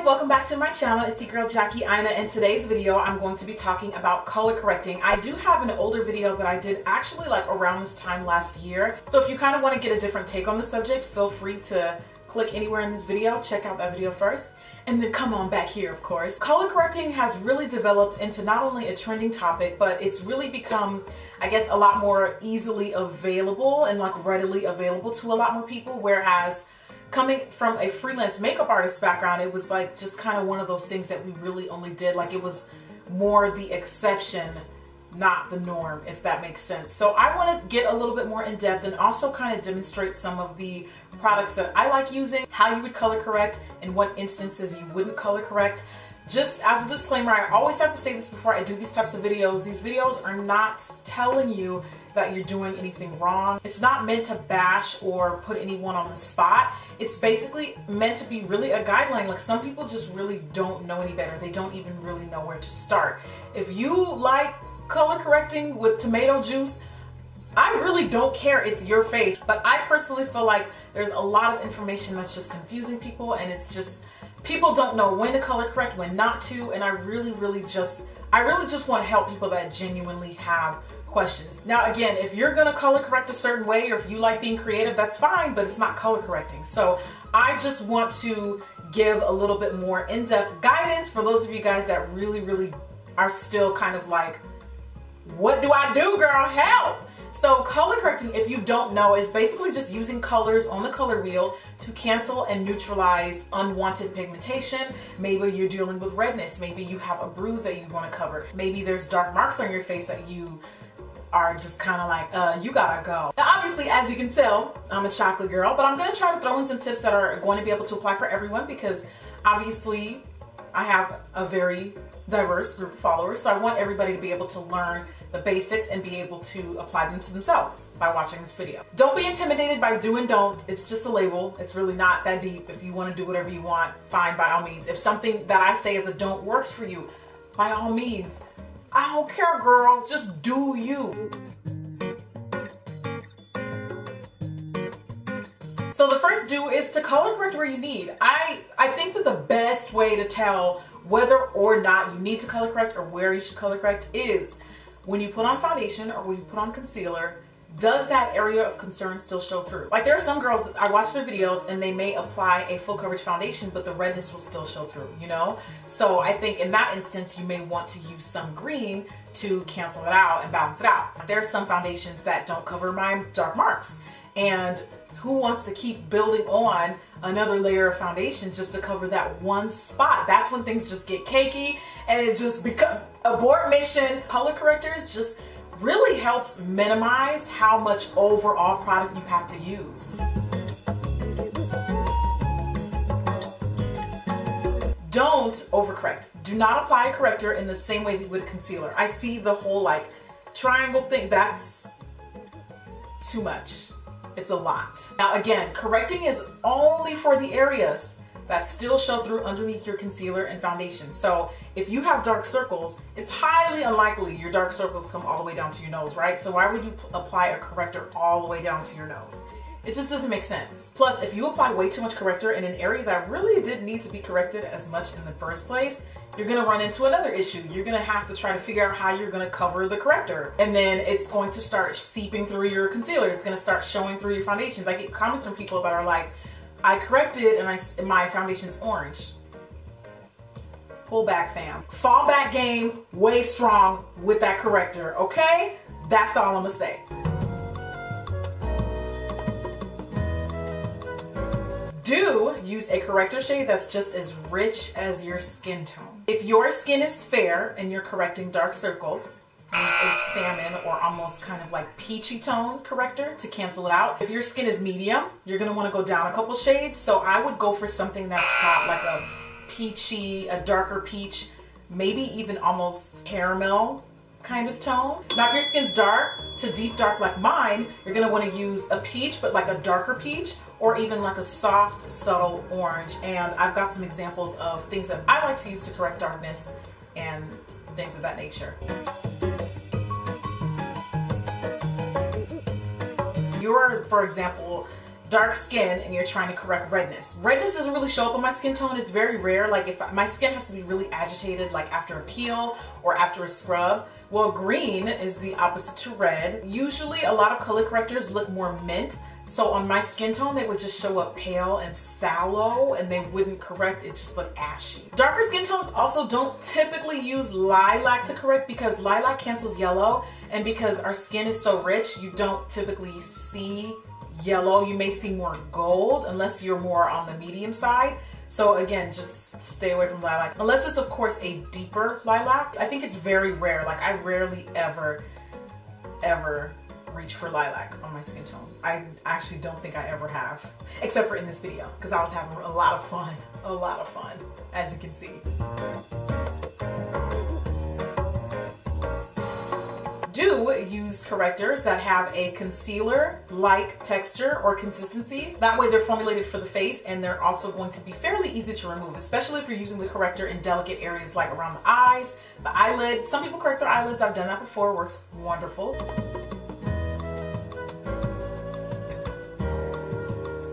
guys, welcome back to my channel. It's your girl Jackie Ina. In today's video I'm going to be talking about color correcting. I do have an older video that I did actually like around this time last year, so if you kind of want to get a different take on the subject, feel free to click anywhere in this video, check out that video first, and then come on back here, of course. Color correcting has really developed into not only a trending topic, but it's really become, I guess, a lot more easily available and like readily available to a lot more people, whereas coming from a freelance makeup artist background, it was like just kind of one of those things that we really only did, like it was more the exception, not the norm, if that makes sense. So I want to get a little bit more in depth and also kind of demonstrate some of the products that I like using, how you would color correct, and what instances you wouldn't color correct. Just as a disclaimer, I always have to say this before I do these types of videos. These videos are not telling you that you're doing anything wrong. It's not meant to bash or put anyone on the spot. It's basically meant to be really a guideline. Like, some people just really don't know any better. They don't even really know where to start. If you like color correcting with tomato juice, I really don't care. It's your face. But I personally feel like there's a lot of information that's just confusing people, and it's just, people don't know when to color correct, when not to, and I really just want to help people that genuinely have questions. Now again, if you're gonna color correct a certain way, or if you like being creative, that's fine, but it's not color correcting. So I just want to give a little bit more in-depth guidance for those of you guys that really are still kind of like, what do I do, girl? Help! So color correcting, if you don't know, is basically just using colors on the color wheel to cancel and neutralize unwanted pigmentation. Maybe you're dealing with redness. Maybe you have a bruise that you want to cover. Maybe there's dark marks on your face that you are just kind of like, you gotta go. Now obviously, as you can tell, I'm a chocolate girl, but I'm gonna try to throw in some tips that are going to be able to apply for everyone, because obviously I have a very diverse group of followers, so I want everybody to be able to learn the basics and be able to apply them to themselves by watching this video. Don't be intimidated by do and don't. It's just a label. It's really not that deep. If you want to do whatever you want, fine, by all means. If something that I say as a don't works for you, by all means, I don't care, girl. Just do you. So the first do is to color correct where you need. I think that the best way to tell whether or not you need to color correct or where you should color correct is when you put on foundation or when you put on concealer, does that area of concern still show through? Like, there are some girls that I watch their videos and they may apply a full coverage foundation, but the redness will still show through, you know? So I think in that instance, you may want to use some green to cancel it out and balance it out. There are some foundations that don't cover my dark marks, and who wants to keep building on another layer of foundation just to cover that one spot? That's when things just get cakey and it just becomes abort mission. Color correctors just really helps minimize how much overall product you have to use. Don't overcorrect. Do not apply a corrector in the same way that you would a concealer. I see the whole like triangle thing. That's too much. It's a lot. Now again, correcting is only for the areas that still show through underneath your concealer and foundation. So if you have dark circles, it's highly unlikely your dark circles come all the way down to your nose, right? So why would you apply a corrector all the way down to your nose? It just doesn't make sense. Plus, if you apply way too much corrector in an area that really didn't need to be corrected as much in the first place, you're gonna run into another issue. You're gonna have to try to figure out how you're gonna cover the corrector. And then it's going to start seeping through your concealer. It's gonna start showing through your foundations. I get comments from people that are like, I corrected and my foundation's orange. Pull back, fam. Fall back game, way strong with that corrector, okay? That's all I'm gonna say. Do use a corrector shade that's just as rich as your skin tone. If your skin is fair and you're correcting dark circles, use a salmon or almost kind of like peachy tone corrector to cancel it out. If your skin is medium, you're gonna wanna go down a couple shades. So I would go for something that's got like a peachy, a darker peach, maybe even almost caramel kind of tone. Now if your skin's dark to deep dark like mine, you're gonna wanna use a peach, but like a darker peach, or even like a soft, subtle orange. And I've got some examples of things that I like to use to correct darkness and things of that nature. You're, for example, dark skin and you're trying to correct redness. Redness doesn't really show up on my skin tone. It's very rare. Like if my skin has to be really agitated, like after a peel or after a scrub. Well, green is the opposite to red. Usually a lot of color correctors look more mint. So on my skin tone, they would just show up pale and sallow and they wouldn't correct, it just looked ashy. Darker skin tones also don't typically use lilac to correct because lilac cancels yellow, and because our skin is so rich, you don't typically see yellow. You may see more gold unless you're more on the medium side. So again, just stay away from lilac. Unless it's of course a deeper lilac. I think it's very rare. Like I rarely ever reach for lilac on my skin tone. I actually don't think I ever have, except for in this video, because I was having a lot of fun, as you can see. Do use correctors that have a concealer-like texture or consistency. That way they're formulated for the face and they're also going to be fairly easy to remove, especially if you're using the corrector in delicate areas like around the eyes, the eyelid. Some people correct their eyelids. I've done that before. It works wonderful.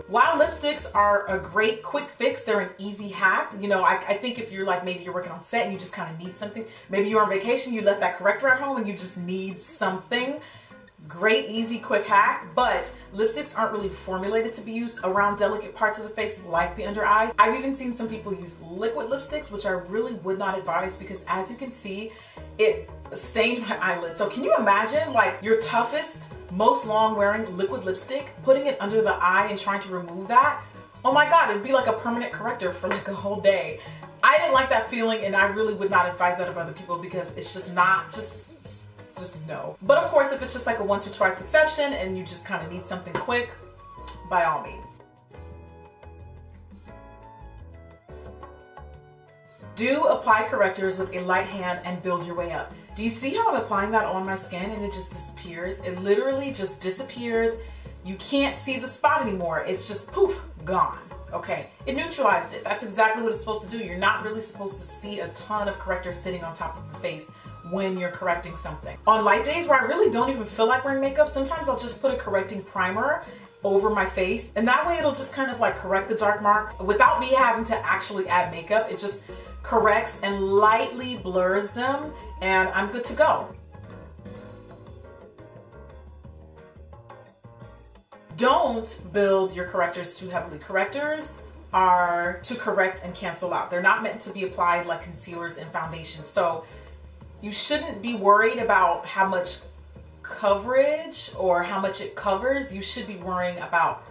While lipsticks are a great quick fix, they're an easy hack. You know, I think if you're like, maybe you're working on set and you just kind of need something, maybe you're on vacation, you left that corrector at home and you just need something. Great, easy, quick hack. But lipsticks aren't really formulated to be used around delicate parts of the face like the under eyes. I've even seen some people use liquid lipsticks, which I really would not advise because as you can see, it stained my eyelid. So can you imagine like your toughest, most long wearing liquid lipstick, putting it under the eye and trying to remove that? Oh my God, it'd be like a permanent corrector for like a whole day. I didn't like that feeling and I really would not advise that of other people because it's just not, just no. But of course, if it's just like a once or twice exception and you just kind of need something quick, by all means. Do apply correctors with a light hand and build your way up. Do you see how I'm applying that on my skin and it just disappears? It literally just disappears. You can't see the spot anymore. It's just poof, gone. Okay, it neutralized it. That's exactly what it's supposed to do. You're not really supposed to see a ton of correctors sitting on top of the face when you're correcting something. On light days where I really don't even feel like wearing makeup, sometimes I'll just put a correcting primer over my face and that way it'll just kind of like correct the dark marks without me having to actually add makeup. It just corrects and lightly blurs them and I'm good to go. Don't build your correctors too heavily. Correctors are to correct and cancel out. They're not meant to be applied like concealers and foundations. So you shouldn't be worried about how much coverage or how much it covers. You should be worrying about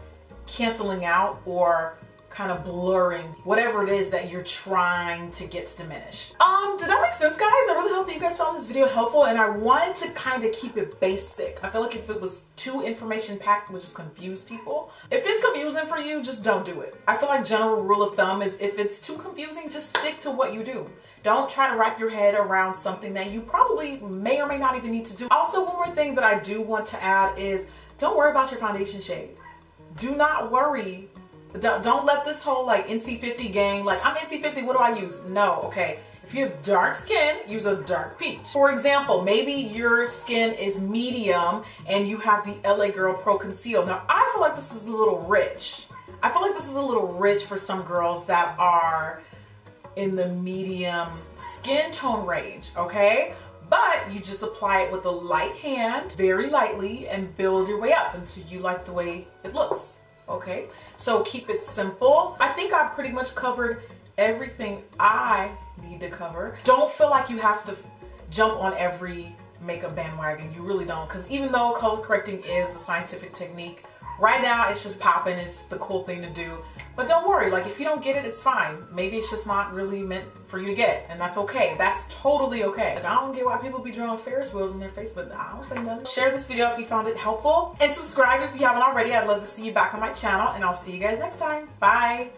canceling out or kind of blurring whatever it is that you're trying to get to diminish. Did that make sense, guys? I really hope that you guys found this video helpful and I wanted to kind of keep it basic. I feel like if it was too information packed, it would just confuse people. If it's confusing for you, just don't do it. I feel like general rule of thumb is if it's too confusing, just stick to what you do. Don't try to wrap your head around something that you probably may or may not even need to do. Also, one more thing that I do want to add is don't worry about your foundation shade. Do not worry. Don't let this whole like NC50 gang, like I'm NC50, what do I use? No, okay. If you have dark skin, use a dark peach. For example, maybe your skin is medium and you have the LA Girl Pro Conceal. Now, I feel like this is a little rich. I feel like this is a little rich for some girls that are in the medium skin tone range, okay? But you just apply it with a light hand, very lightly, and build your way up until you like the way it looks. Okay, so keep it simple. I think I pretty much covered everything I need to cover. Don't feel like you have to jump on every makeup bandwagon. You really don't, because even though color correcting is a scientific technique, right now it's just popping. It's the cool thing to do. But don't worry, like if you don't get it, it's fine. Maybe it's just not really meant for you to get, and that's okay. That's totally okay. Like, I don't get why people be drawing Ferris wheels in their face, but I don't say nothing. Share this video if you found it helpful, and subscribe if you haven't already. I'd love to see you back on my channel, and I'll see you guys next time. Bye.